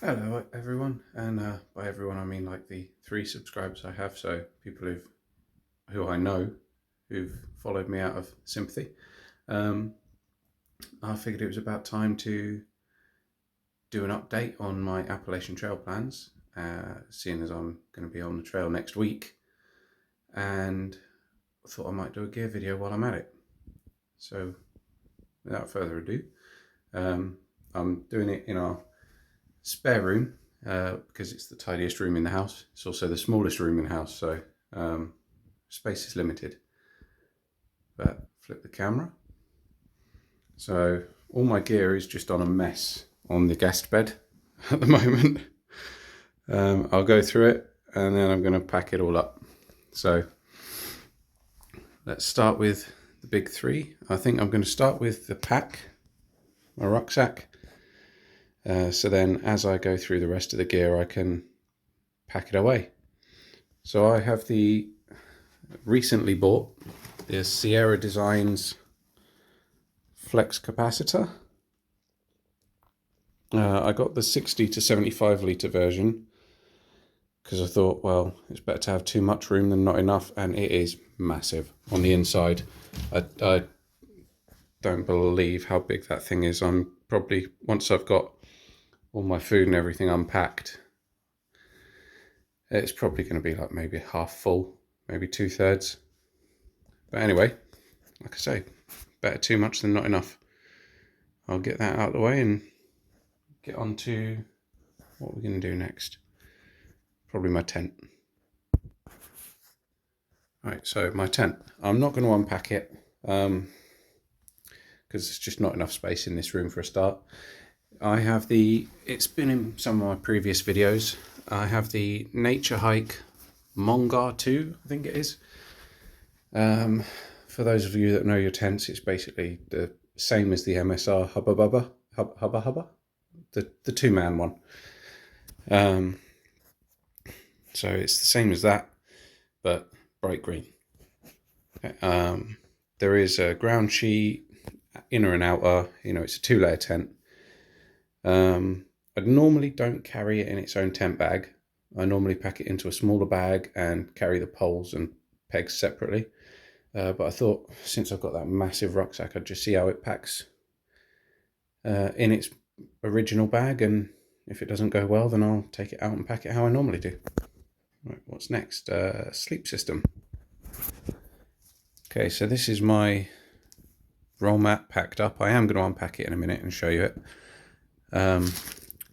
Hello everyone, and by everyone I mean like the 3 subscribers I have, so people who I know who've followed me out of sympathy. Um, I figured it was about time to do an update on my Appalachian Trail plans, seeing as I'm going to be on the trail next week, and I thought I might do a gear video while I'm at it. So without further ado, um, I'm doing it in our spare room because it's the tidiest room in the house. It's also the smallest room in the house, so space is limited. But flip the camera. So all my gear is just on a mess on the guest bed at the moment. I'll go through it and then I'm going to pack it all up. So let's start with the big three. I think I'm going to start with the pack, my rucksack. So then as I go through the rest of the gear, I can pack it away. So I have the recently bought the Sierra Designs flex capacitor. I got the 60 to 75 litre version because I thought, well, it's better to have too much room than not enough, and it is massive on the inside. I don't believe how big that thing is. I'm probably, once I've got all my food and everything unpacked, it's probably going to be like maybe half full, maybe 2/3. But anyway, like I say, better too much than not enough. I'll get that out of the way and get on to what we're going to do next. Probably my tent. Right, so my tent. I'm not going to unpack it because there's just not enough space in this room for a start. I have it's been in some of my previous videos, I have the Nature Hike Mongar 2, I think it is. For those of you that know your tents, it's basically the same as the MSR Hubba Hubba, the two-man one. So it's the same as that, but bright green. There is a ground sheet, inner and outer. It's a 2-layer tent. I normally don't carry it in its own tent bag. I normally pack it into a smaller bag and carry the poles and pegs separately. But I thought, since I've got that massive rucksack, I'd just see how it packs in its original bag, and if it doesn't go well, then I'll take it out and pack it how I normally do. Right, what's next? Sleep system. Okay, so this is my roll mat packed up. I am going to unpack it in a minute and show you it.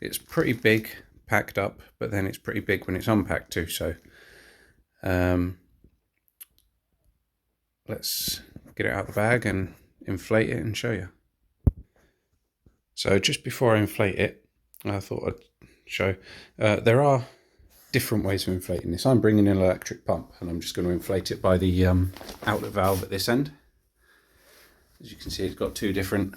It's pretty big packed up, but then it's pretty big when it's unpacked too. So let's get it out of the bag and inflate it and show you. So just before I inflate it, I thought I'd show, there are different ways of inflating this. I'm bringing in an electric pump and I'm just going to inflate it by the outlet valve at this end. As you can see, it's got 2 different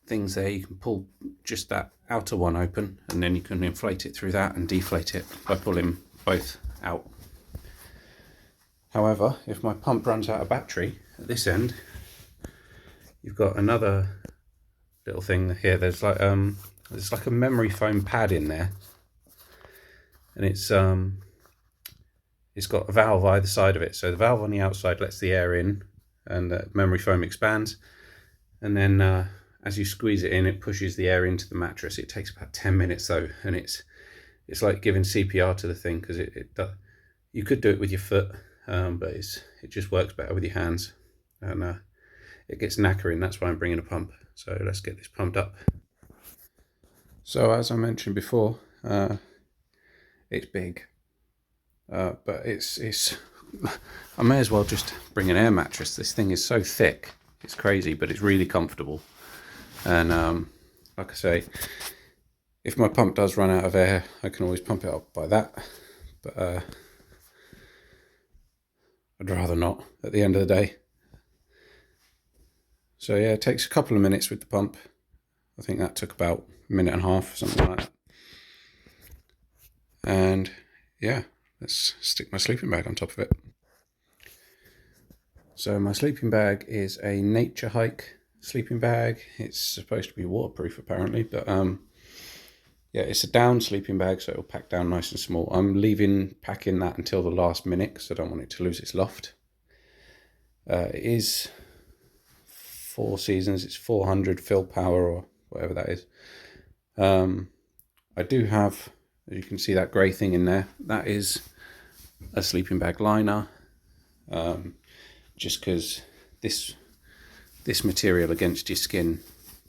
things there. You can pull just that outer one open and then you can inflate it through that and deflate it by pulling both out. However, if my pump runs out of battery at this end, you've got another little thing here. There's like a memory foam pad in there, and it's got a valve either side of it. So the valve on the outside lets the air in and the memory foam expands, and then as you squeeze it in, it pushes the air into the mattress. It takes about 10 minutes though, and it's like giving CPR to the thing, because you could do it with your foot, but it just works better with your hands, and it gets knackering. That's why I'm bringing a pump. So let's get this pumped up. So as I mentioned before, it's big, but it's I may as well just bring an air mattress. This thing is so thick, it's crazy, but it's really comfortable. And like I say, if my pump does run out of air, I can always pump it up by that, but I'd rather not at the end of the day. So yeah, it takes a couple of minutes with the pump. I think that took about 1.5 minutes, something like that. And yeah, let's stick my sleeping bag on top of it. So my sleeping bag is a Nature Hike sleeping bag. It's supposed to be waterproof apparently, but Yeah, it's a down sleeping bag, so it'll pack down nice and small. I'm packing that until the last minute because I don't want it to lose its loft. It is 4 seasons. It's 400 fill power or whatever that is. I do have, as you can see, that grey thing in there. That is a sleeping bag liner. Just because this material against your skin,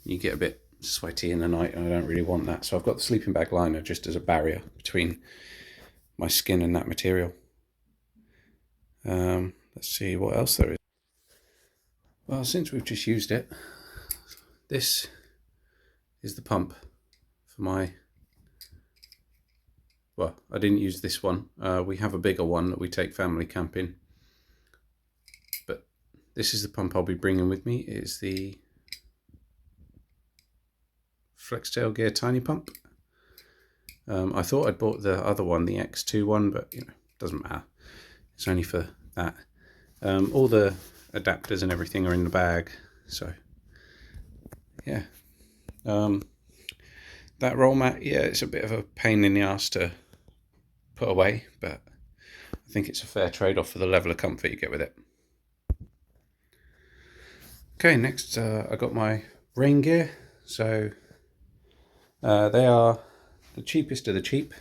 you get a bit sweaty in the night, and I don't really want that. So I've got the sleeping bag liner just as a barrier between my skin and that material. Let's see what else there is. Well, since we've just used it, this is the pump for my... Well, I didn't use this one. We have a bigger one that we take family camping. But this is the pump I'll be bringing with me. It's the Flextail Gear Tiny Pump. I thought I'd bought the other one, the X2 one, but you know, doesn't matter. It's only for that. All the adapters and everything are in the bag, so yeah. That roll mat, yeah, it's a bit of a pain in the ass to put away, but I think it's a fair trade-off for the level of comfort you get with it. Okay, next I got my rain gear. So they are the cheapest of the cheap.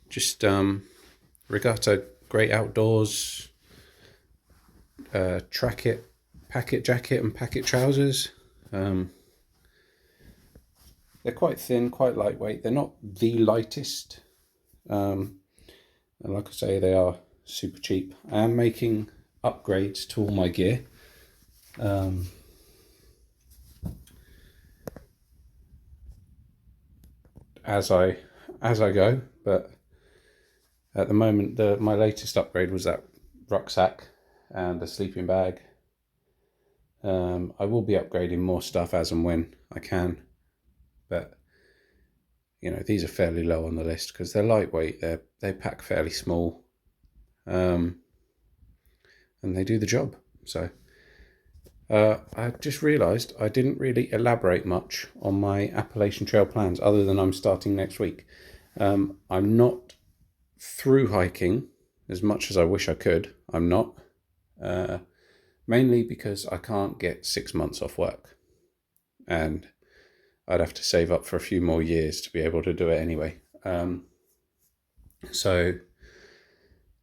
Just Regatta Great Outdoors Trackit packet jacket and packet trousers. They're quite thin, quite lightweight. They're not the lightest. And like I say, they are super cheap. I am making upgrades to all my gear. As I go, but at the moment my latest upgrade was that rucksack and a sleeping bag. I will be upgrading more stuff as and when I can, but you know, these are fairly low on the list because they're lightweight. They pack fairly small, and they do the job. So I just realised I didn't really elaborate much on my Appalachian Trail plans other than I'm starting next week. I'm not through hiking as much as I wish I could. I'm not. Mainly because I can't get 6 months off work. And I'd have to save up for a few more years to be able to do it anyway. So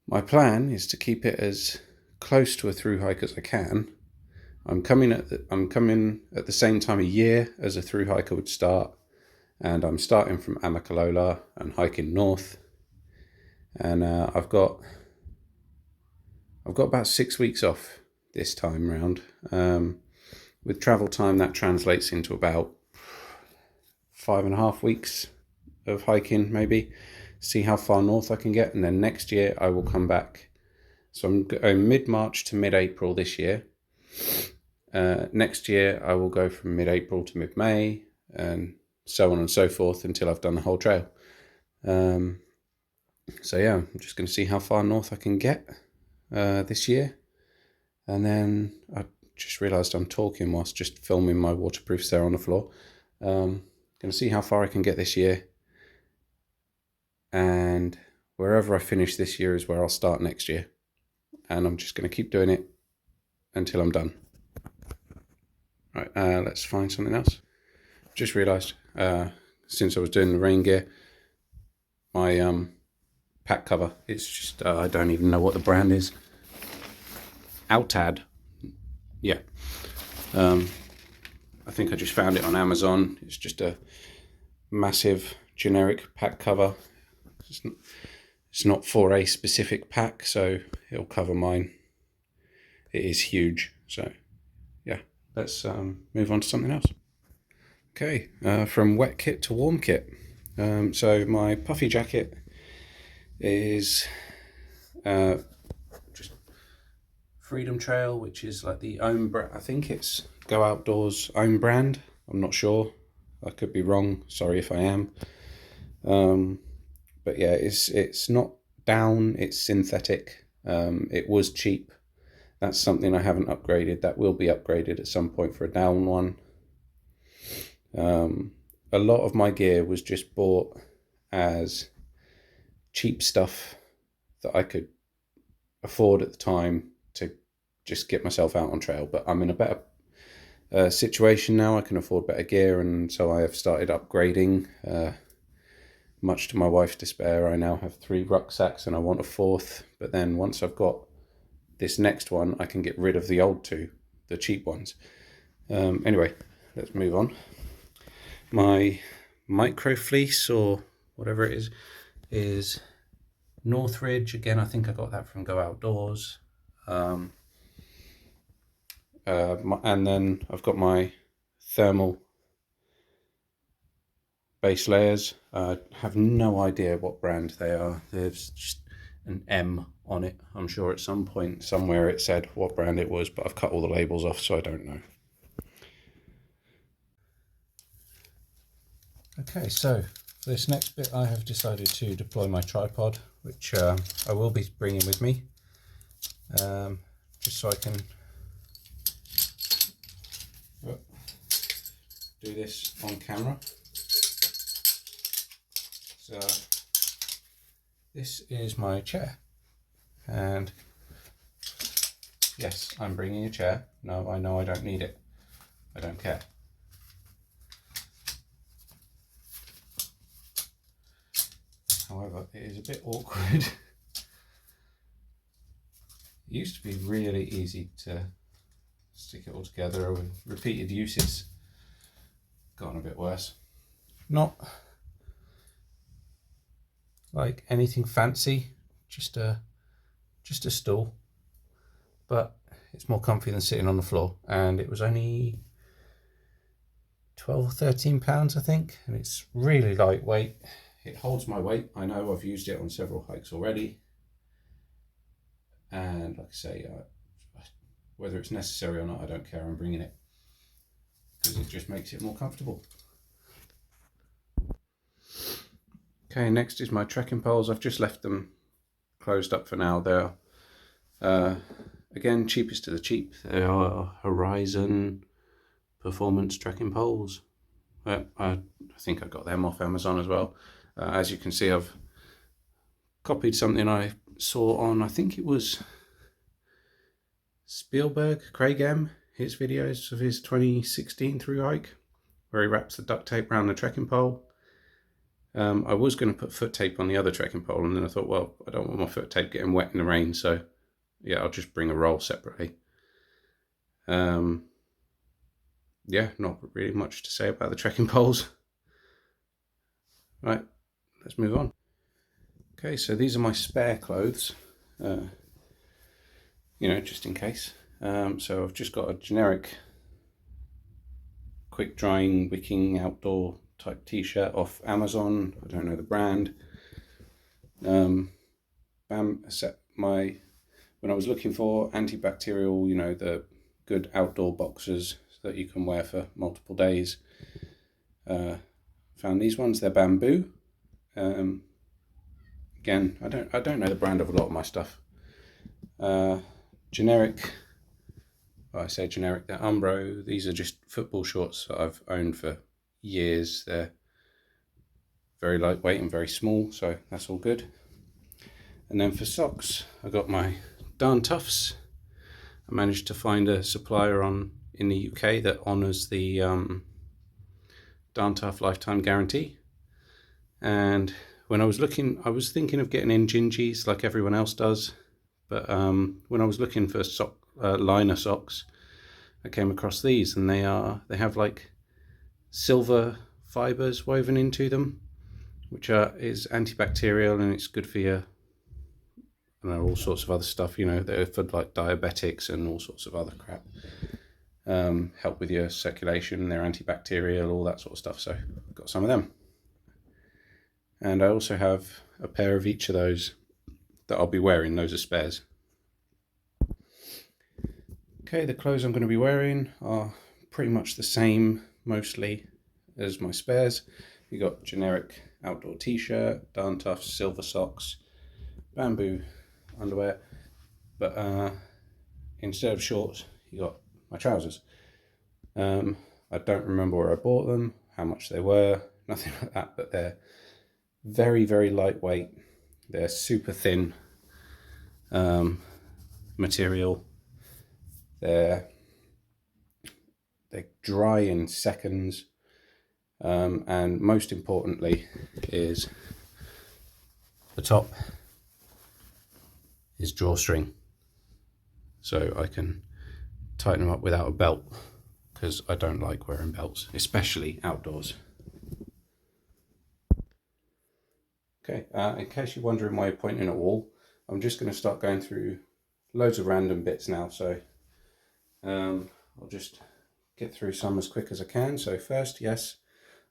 my plan is to keep it as close to a through hike as I can. I'm coming at the same time of year as a through hiker would start, and I'm starting from Amicalola and hiking north. And I've got about 6 weeks off this time round. With travel time, that translates into about 5.5 weeks of hiking, maybe. See how far north I can get, and then next year I will come back. So I'm going mid-March to mid-April this year. Next year I will go from mid-April to mid-May, and so on and so forth until I've done the whole trail. So yeah, I'm just going to see how far north I can get this year. And then I just realised I'm talking whilst just filming my waterproofs there on the floor. Going to see how far I can get this year. And wherever I finish this year is where I'll start next year. And I'm just going to keep doing it until I'm done. Right, let's find something else. Just realised, since I was doing the rain gear, my pack cover, it's just, I don't even know what the brand is. Altad. Yeah. I think I just found it on Amazon. It's just a massive generic pack cover. It's not for a specific pack, so it'll cover mine. It is huge. So yeah, let's move on to something else. Okay, from wet kit to warm kit. So my puffy jacket is just Freedom Trail, which is like the own brand. I think it's Go Outdoors own brand. I'm not sure. I could be wrong. Sorry if I am. But yeah, it's not down. It's synthetic. It was cheap. That's something I haven't upgraded. That will be upgraded at some point for a down one. a lot of my gear was just bought as cheap stuff that I could afford at the time to just get myself out on trail. But I'm in a better situation now. I can afford better gear, and so I have started upgrading. Much to my wife's despair, I now have 3 rucksacks and I want a 4th. But then once I've got this next one, I can get rid of the old 2, the cheap ones. Anyway, let's move on. My micro fleece, or whatever it is Northridge. Again, I think I got that from Go Outdoors. And then I've got my thermal base layers. I have no idea what brand they are. There's just an M on it. I'm sure at some point somewhere it said what brand it was, but I've cut all the labels off, so I don't know. Okay, so for this next bit I have decided to deploy my tripod, which I will be bringing with me, just so I can do this on camera. So this is my chair, and yes, I'm bringing a chair. No, I know I don't need it. I don't care. However, it is a bit awkward. It used to be really easy to stick it all together. With repeated use, it's gotten a bit worse. Not like anything fancy, just a stool, but it's more comfy than sitting on the floor, and it was only 12 or 13 pounds I think, and it's really lightweight. It holds my weight. I know I've used it on several hikes already, and like I say, whether it's necessary or not, I don't care. I'm bringing it because it just makes it more comfortable. Okay, next is my trekking poles. I've just left them closed up for now. They're again, cheapest of the cheap. They are Horizon performance trekking poles. I think I got them off Amazon as well. As you can see, I've copied something I saw on, I think it was Spielberg, Craig M, his videos of his 2016 through hike, where he wraps the duct tape around the trekking pole. I was going to put foot tape on the other trekking pole, and then I thought, well, I don't want my foot tape getting wet in the rain, so yeah, I'll just bring a roll separately. Yeah, not really much to say about the trekking poles. Right, let's move on. Okay, so these are my spare clothes, just in case. So I've just got a generic quick drying wicking outdoor type t-shirt off Amazon. I don't know the brand. When I was looking for antibacterial, the good outdoor boxers that you can wear for multiple days, found these ones. They're bamboo. Again, I don't know the brand of a lot of my stuff. Generic. Well, I say generic. They're Umbro. These are just football shorts that I've owned for years. They're very lightweight and very small, so that's all good. And then for socks, I got my Darn Toughs. I managed to find a supplier in the UK that honours the Darn Tough lifetime guarantee. And when I was thinking of getting in gingies like everyone else does, but when I was looking for liner socks, I came across these, and they have like silver fibers woven into them, which is antibacterial, and it's good for your, all sorts of other stuff. They're for like diabetics and all sorts of other crap. Help with your circulation. They're antibacterial, all that sort of stuff. So I've got some of them, and I also have a pair of each of those that I'll be wearing. Those are spares. Okay, the clothes I'm going to be wearing are pretty much the same mostly as my spares. You got generic outdoor t-shirt, Darn Tough silver socks, bamboo underwear, but instead of shorts, you got my trousers. I don't remember where I bought them, how much they were, nothing like that, but they're very, very lightweight. They're super thin material. They're dry in seconds, and most importantly is the top is drawstring, so I can tighten them up without a belt, because I don't like wearing belts, especially outdoors. Okay, in case you're wondering why you're pointing at a wall, I'm just going to start going through loads of random bits now, so I'll just get through some as quick as I can. So first, yes,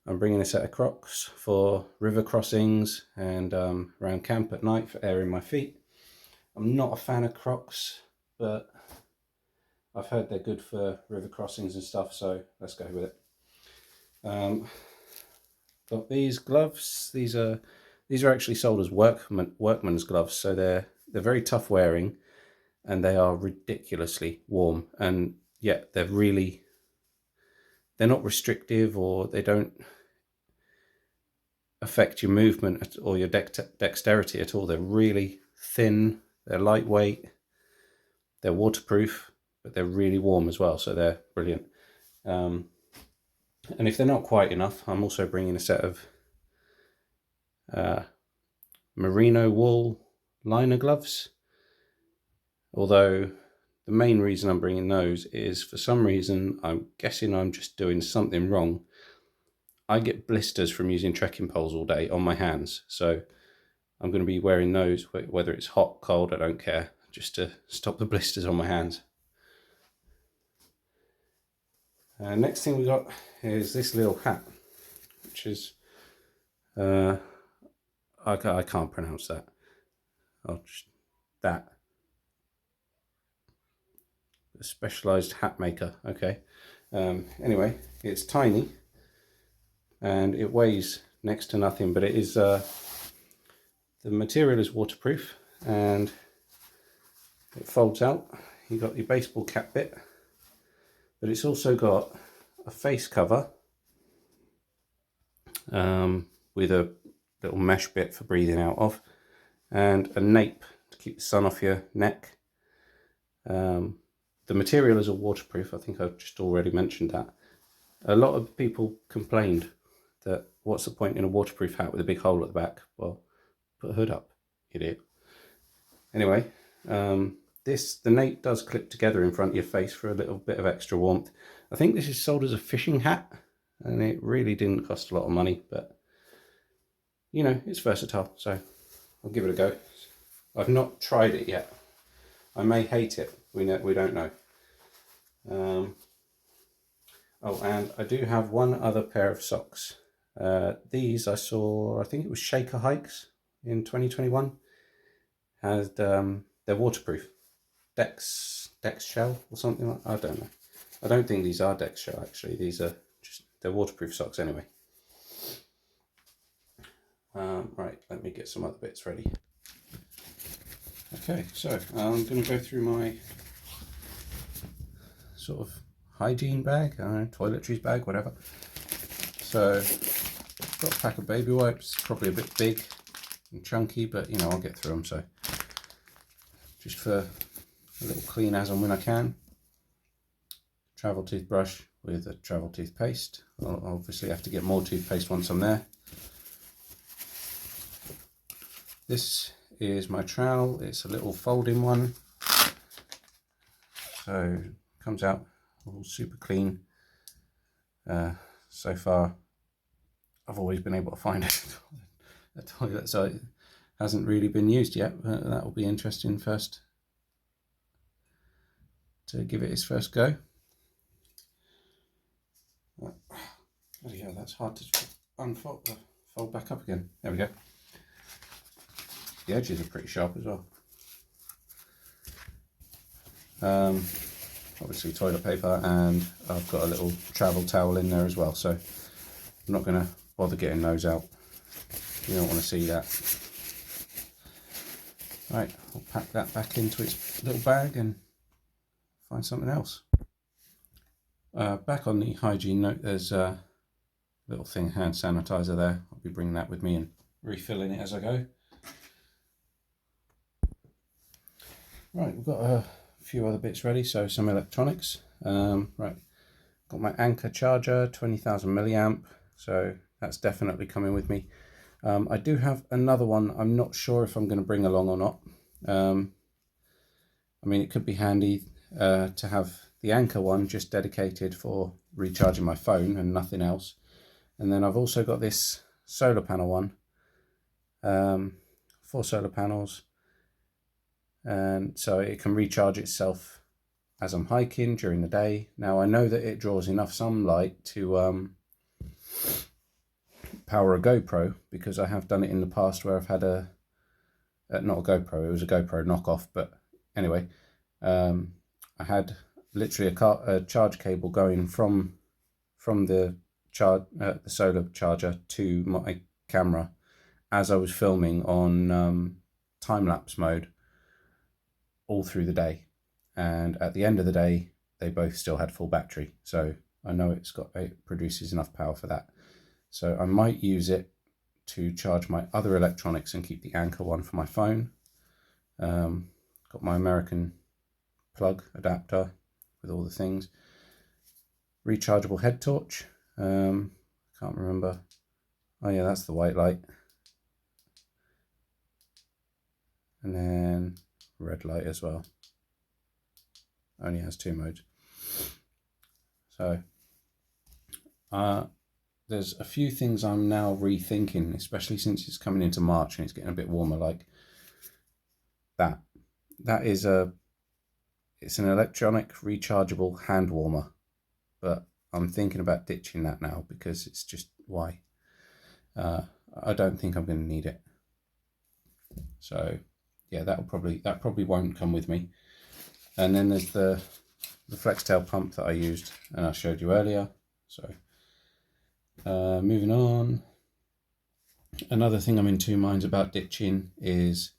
I'm bringing a set of Crocs for river crossings and around camp at night for airing my feet. I'm not a fan of Crocs, but I've heard they're good for river crossings and stuff, so let's go with it. Got these gloves. These are actually sold as workman's gloves, so they're very tough wearing, and they are ridiculously warm, and yet they're not restrictive, or they don't affect your movement or your dexterity at all. They're really thin, they're lightweight, they're waterproof, but they're really warm as well, so they're brilliant. And if they're not quite enough, I'm also bringing a set of merino wool liner gloves, although the main reason I'm bringing those is, for some reason, I'm guessing I'm just doing something wrong, I get blisters from using trekking poles all day on my hands, so I'm going to be wearing those whether it's hot, cold, I don't care, just to stop the blisters on my hands. Next thing we got is this little hat, which is I can't pronounce that. That. A specialized hat maker. Okay. Anyway, it's tiny and it weighs next to nothing, but it is the material is waterproof and it folds out. You got your baseball cap bit, but it's also got a face cover with a little mesh bit for breathing out of, and a nape to keep the sun off your neck. The material is all waterproof. I think I've just already mentioned that. A lot of people complained that what's the point in a waterproof hat with a big hole at the back? Well, put a hood up, idiot. Anyway, the nape does clip together in front of your face for a little bit of extra warmth. I think this is sold as a fishing hat, and it really didn't cost a lot of money, but you know, it's versatile, so I'll give it a go. I've not tried it yet. I may hate it. We don't know. Oh, and I do have one other pair of socks. These I saw, I think it was Shaker Hikes in 2021. They're waterproof. Dex shell or something like that. I don't know. I don't think these are Dex shell actually. They're waterproof socks anyway. Right, let me get some other bits ready. Okay, so I'm going to go through my sort of hygiene bag, toiletries bag, whatever. So I've got a pack of baby wipes, probably a bit big and chunky, but you know, I'll get through them. So just for a little clean as and when I can. Travel toothbrush with a travel toothpaste. I'll obviously have to get more toothpaste once I'm there. This is my trowel. It's a little folding one, so it comes out all super clean. So far I've always been able to find a toilet, so it hasn't really been used yet, but that will be interesting first to give it its first go. Bloody hell, that's hard to fold back up again. There we go. The edges are pretty sharp as well. Obviously toilet paper, and I've got a little travel towel in there as well, so I'm not going to bother getting those out. You don't want to see that. Right, I'll pack that back into its little bag and find something else. back on the hygiene note, there's a little thing, hand sanitizer there. I'll be bringing that with me and refilling it as I go. Right, we've got a few other bits ready, so some electronics. Right, got my Anker charger, 20,000 milliamp, so that's definitely coming with me. I do have another one. I'm not sure if I'm going to bring along or not. I mean, it could be handy to have the Anker one just dedicated for recharging my phone and nothing else. And then I've also got this solar panel one, 4 solar panels, and so it can recharge itself as I'm hiking during the day. Now I know that it draws enough sunlight to power a GoPro, because I have done it in the past where I've had a not a GoPro, it was a GoPro knockoff, but anyway, I had literally a charge cable going from the solar charger to my camera as I was filming on time-lapse mode all through the day, and at the end of the day they both still had full battery, so I know it produces enough power for that. So I might use it to charge my other electronics and keep the Anker one for my phone. Got my American plug adapter with all the things. Rechargeable head torch. Can't remember. Oh yeah, that's the white light. And then red light as well. Only has 2 modes. So there's a few things I'm now rethinking, especially since it's coming into March and it's getting a bit warmer, like that. That is it's an electronic rechargeable hand warmer, but I'm thinking about ditching that now because it's just, why? I don't think I'm going to need it. So yeah, that probably won't come with me. And then there's the FlexTail pump that I used and I showed you earlier. So moving on, another thing I'm in 2 minds about ditching is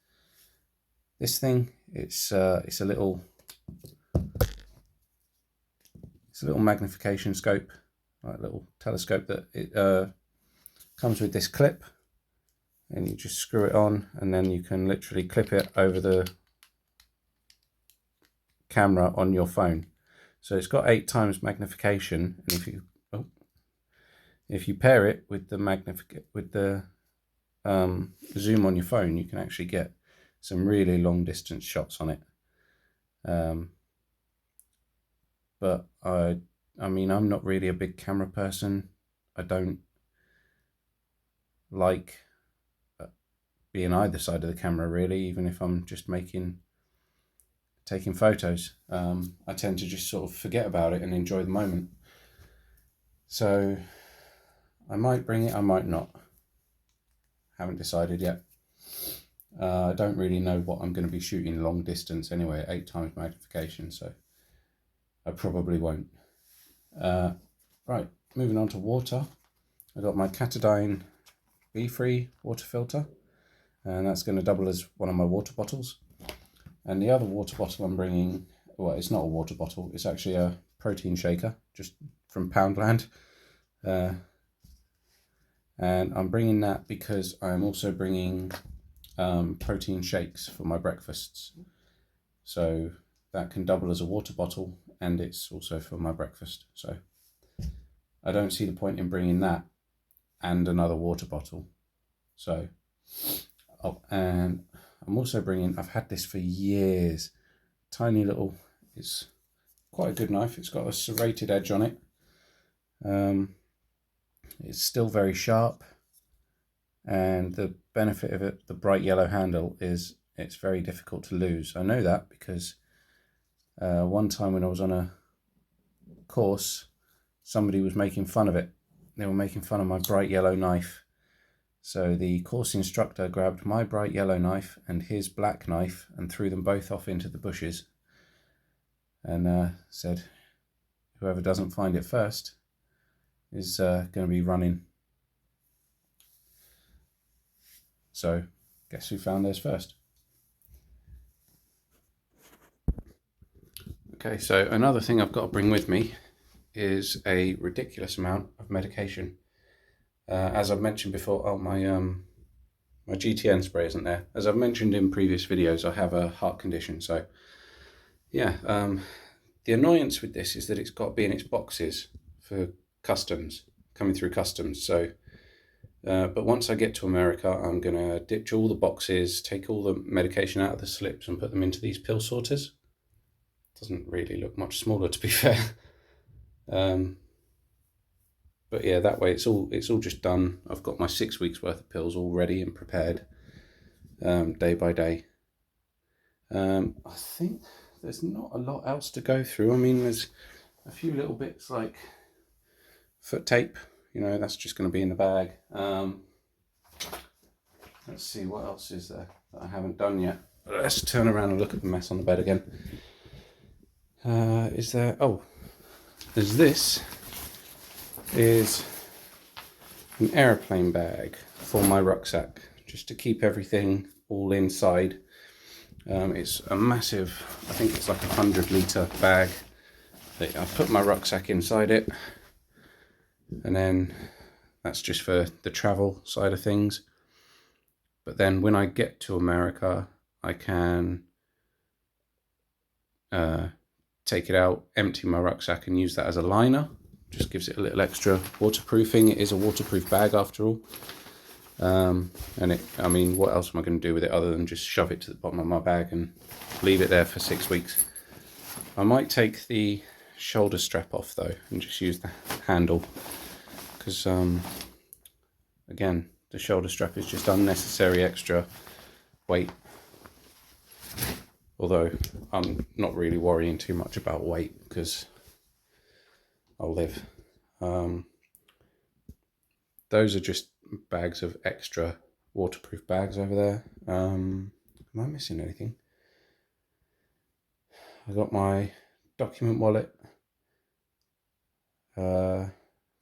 this thing. It's a little magnification scope, like a little telescope that it comes with this clip, and you just screw it on, and then you can literally clip it over the camera on your phone. So it's got 8 times magnification, and if you pair it with the zoom on your phone, you can actually get some really long distance shots on it. But I mean, I'm not really a big camera person. I don't like being either side of the camera really, even if I'm just taking photos. I tend to just sort of forget about it and enjoy the moment. So I might bring it, I might not. Haven't decided yet. I don't really know what I'm going to be shooting long distance anyway at 8 times magnification, so I probably won't. Right, moving on to water. I got my Catadine Be-Free water filter, and that's going to double as one of my water bottles. And the other water bottle I'm bringing, well, it's not a water bottle, it's actually a protein shaker, just from Poundland. And I'm bringing that because I'm also bringing protein shakes for my breakfasts. So that can double as a water bottle, and it's also for my breakfast. So I don't see the point in bringing that and another water bottle. So, and I'm also bringing, I've had this for years, tiny little, it's quite a good knife. It's got a serrated edge on it. It's still very sharp, and the benefit of it, the bright yellow handle, is it's very difficult to lose. I know that because one time when I was on a course, somebody was making fun of it. They were making fun of my bright yellow knife. So the course instructor grabbed my bright yellow knife and his black knife and threw them both off into the bushes, and said, whoever doesn't find it first is going to be running. So guess who found theirs first? Okay, so another thing I've got to bring with me is a ridiculous amount of medication. As I've mentioned before, my GTN spray isn't there. As I've mentioned in previous videos, I have a heart condition, so yeah. The annoyance with this is that it's got to be in its boxes for customs, coming through customs. So, but once I get to America, I'm gonna ditch all the boxes, take all the medication out of the slips, and put them into these pill sorters. Doesn't really look much smaller, to be fair. But yeah, that way it's all just done. I've got my 6 weeks worth of pills all ready and prepared, day by day. I think there's not a lot else to go through. I mean, there's a few little bits like foot tape, that's just going to be in the bag. Let's see, what else is there that I haven't done yet. Let's turn around and look at the mess on the bed again. Is there, this is an airplane bag for my rucksack, just to keep everything all inside. It's a massive, I think it's like 100-litre bag. I put my rucksack inside it, and then that's just for the travel side of things. But then when I get to America, I can take it out, empty my rucksack, and use that as a liner. Just gives it a little extra waterproofing. It is a waterproof bag after all. And what else am I going to do with it other than just shove it to the bottom of my bag and leave it there for 6 weeks? I might take the shoulder strap off though and just use the handle, because again, the shoulder strap is just unnecessary extra weight. Although I'm not really worrying too much about weight because I'll live. Those are just bags of extra waterproof bags over there. Am I missing anything? I got my document wallet,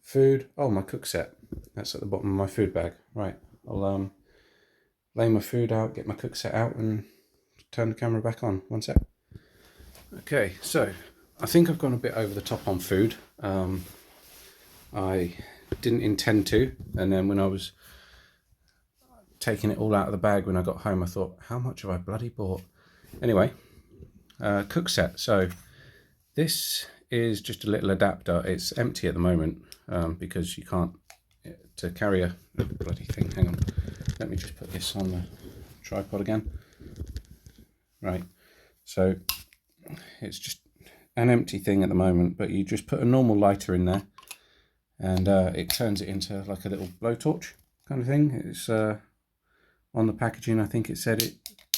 food. Oh, my cook set. That's at the bottom of my food bag. Right. I'll lay my food out, get my cook set out, and turn the camera back on. One sec. Okay, so I think I've gone a bit over the top on food. I didn't intend to, and then when I was taking it all out of the bag when I got home, I thought, how much have I bloody bought? Anyway, cook set. So this is just a little adapter. It's empty at the moment because you can't, to carry a bloody thing. Hang on, let me just put this on the tripod again. Right, so it's just an empty thing at the moment, but you just put a normal lighter in there, and it turns it into like a little blowtorch kind of thing. It's on the packaging, I think it said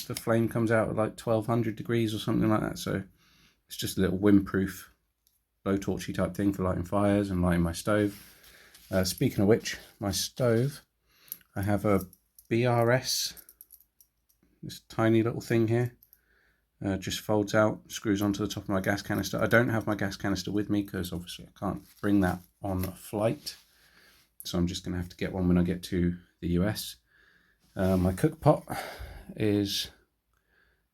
the flame comes out at like 1200 degrees or something like that. So it's just a little windproof blowtorchy type thing for lighting fires and lighting my stove. Speaking of which, my stove, I have a BRS, this tiny little thing here. Just folds out, screws onto the top of my gas canister. I don't have my gas canister with me because obviously I can't bring that on a flight, so I'm just going to have to get one when I get to the US. My cook pot is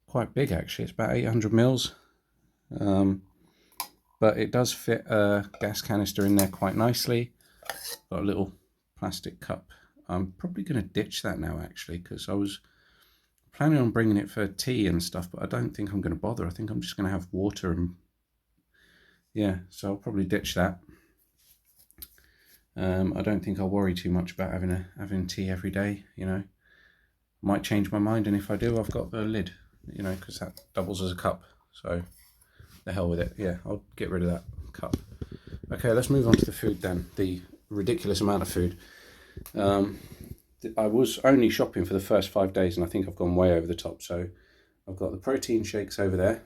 quite big actually, it's about 800 mils, but it does fit a gas canister in there quite nicely. Got a little plastic cup. I'm probably going to ditch that now actually, because I was planning on bringing it for tea and stuff, but I don't think I'm going to bother. I think I'm just going to have water, and yeah, so I'll probably ditch that. I don't think I'll worry too much about having tea every day, Might change my mind, and if I do, I've got the lid, because that doubles as a cup, so the hell with it. Yeah, I'll get rid of that cup. Okay, let's move on to the food then, the ridiculous amount of food. I was only shopping for the first 5 days, and I think I've gone way over the top. So I've got the protein shakes over there.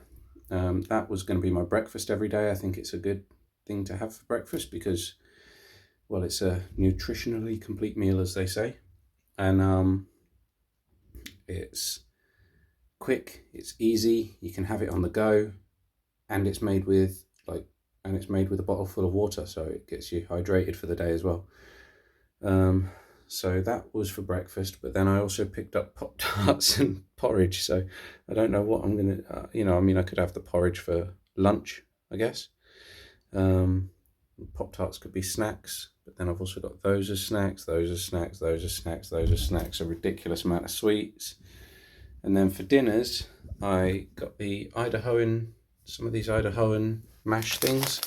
That was going to be my breakfast every day. I think it's a good thing to have for breakfast because, well, it's a nutritionally complete meal, as they say. And it's quick, it's easy, you can have it on the go, and it's made with a bottle full of water, so it gets you hydrated for the day as well. So that was for breakfast, but then I also picked up Pop-Tarts and porridge, so I don't know what I'm going to, I could have the porridge for lunch, I guess. Pop-Tarts could be snacks, but then I've also got those as snacks, those as snacks, those as snacks, those as snacks, a ridiculous amount of sweets. And then for dinners, I got the some of these Idahoan mash things.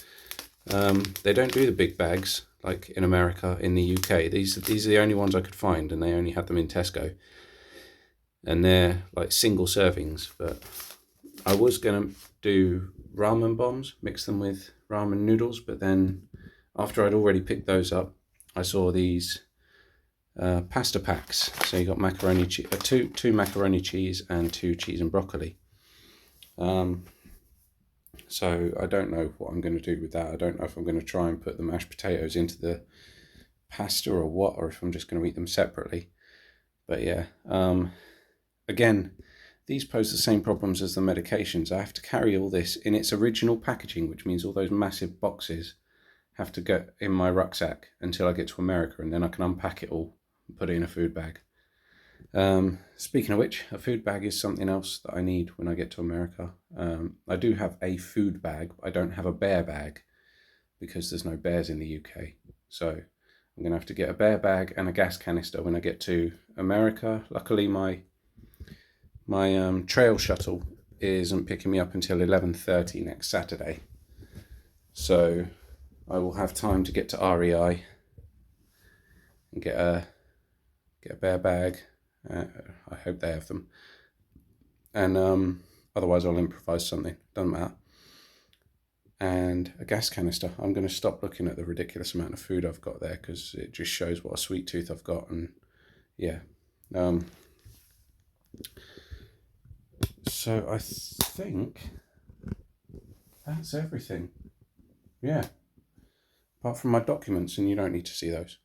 They don't do the big bags like in America, in the UK. These are the only ones I could find, and they only had them in Tesco. And they're like single servings, but I was going to do ramen bombs, mix them with ramen noodles, but then after I'd already picked those up, I saw these pasta packs. So you got macaroni two macaroni cheese and 2 cheese and broccoli. So I don't know what I'm going to do with that. I don't know if I'm going to try and put the mashed potatoes into the pasta or what, or if I'm just going to eat them separately. But yeah, again, these pose the same problems as the medications. I have to carry all this in its original packaging, which means all those massive boxes have to go in my rucksack until I get to America, and then I can unpack it all and put it in a food bag. Speaking of which, a food bag is something else that I need when I get to America. I do have a food bag, but I don't have a bear bag because there's no bears in the UK. So I'm going to have to get a bear bag and a gas canister when I get to America. Luckily, my trail shuttle isn't picking me up until 11:30 next Saturday. So I will have time to get to REI and get a bear bag. I hope they have them. And otherwise I'll improvise something. Doesn't matter. And a gas canister. I'm going to stop looking at the ridiculous amount of food I've got there because it just shows what a sweet tooth I've got. And yeah. So I think that's everything. Yeah. Apart from my documents, and you don't need to see those.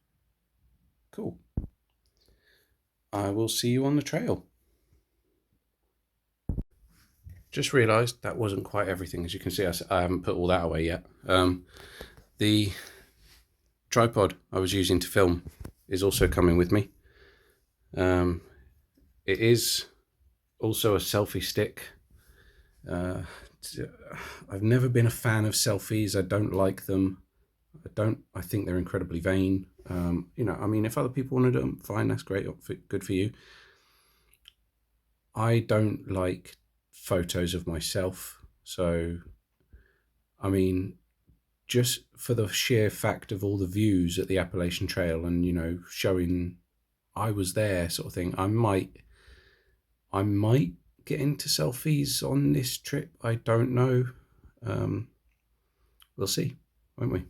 Cool. I will see you on the trail. Just realised that wasn't quite everything. As you can see, I haven't put all that away yet. The tripod I was using to film is also coming with me. It is also a selfie stick. I've never been a fan of selfies. I don't like them. I think they're incredibly vain. I mean, if other people want to do them, fine, that's great, good for you. I don't like photos of myself. So, I mean, just for the sheer fact of all the views at the Appalachian Trail and, showing I was there sort of thing, I might get into selfies on this trip. I don't know. We'll see, won't we?